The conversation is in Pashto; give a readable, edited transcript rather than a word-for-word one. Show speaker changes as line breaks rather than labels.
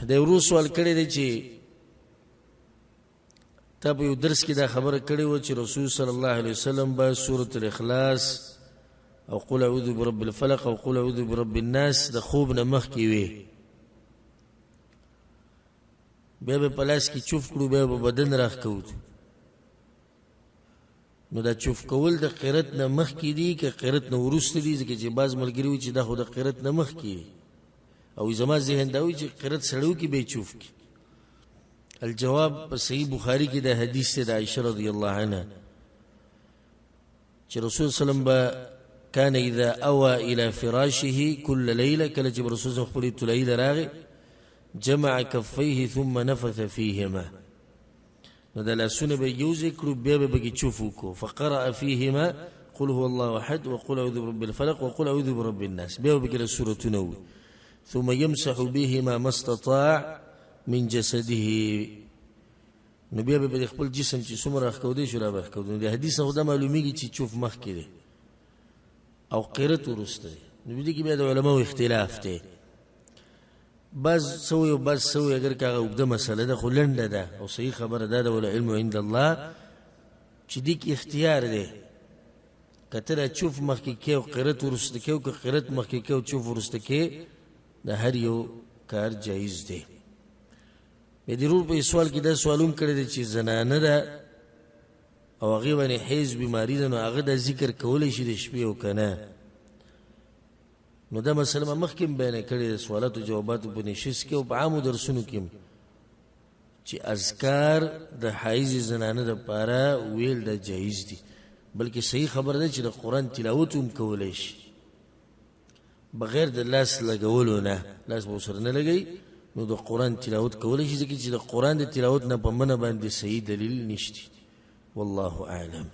د ورو سوال کړی دی چې تا په یو درس کې دا خبره کړې وه چې رسول صلی الله علیه وسلم به سورة الاخلاص او قل اعوذ برب الفلق او قل اعوذ برب الناس د خوب نه مخکې وي، بیا به په لاس کې چوف کړو، بیا به بدن راښکوو. نو دا چوف کول د قرت نه مخکې دي که قرت نه وروسته دي؟ ځکه چې بعض ملګري وي چې دا خو د قرت نه مخکې، او زما ذهن دا وي چې قرت سړی وکړي بیا چوف کړي. الجواب په صحیح بخاري کې دا حدیث دی د عائشة رضی الله عنها چې رسول صلی الله علیه وسلم به كان اذا اوى الى فراشه كل ليله، کله چې رسول صلی الله علیه وسلم خپلې طلایي له راغی جمع کفیه ثم نفث فيهما، نو د لاسونه به یوځای کړو بیا به پکې چوف وکړو. فقرأ فيهما قل هو الله احد وقل اعوذ برب الفلق وقل اعوذ برب الناس، بیا به پکې سورتونه وي. ثم يمسح بهما ما استطاع من جسده، نو بیا به خپل جسم چې څومره راښکودی شو را به راښکودی. نو د حدیث نه خو دا معلومیږي چې چوف مخکې دی او قرت وروسته دی. نو دې کې بیا د علماو اختلاف دی، بعض سوی او بعض سوی، اگر که هغه اوږده مسله ده خو لنډه ده او صحیح خبره دا ده والعلم عند الله چې دې کې اختیار دی، که ته دا چوف مخکې کې او قرت وروسته کې او که قرت مخکې کې او چوف وروسته کې، د هر یو کار جایز دی. بیا د رور په سوال کې دا سوال هم کړی دی چې زنانه ده او هغې باندې حیض بیماري ده، نو هغه دا ذکر کولی شي د شپې او که نه؟ نو دا مسله ما مخکې هم بیانه کړې ده سوالاتو جواباتو په نشست کې او په عامو درسونو کې هم چې اذکار د حایض زنانه دپاره ویل دا جایز دي، بلکې صحیح خبره ده چې د قرآن تلاوت هم کولی شي بغیر د لاس لګولو نه، لاس به ورسره نه لګوي، نو د قرآن تلاوت کولی شي، ځکه چې د قرآن د تلاوت نه په منه باندې صحیح دلیل نشته. والله اعلم.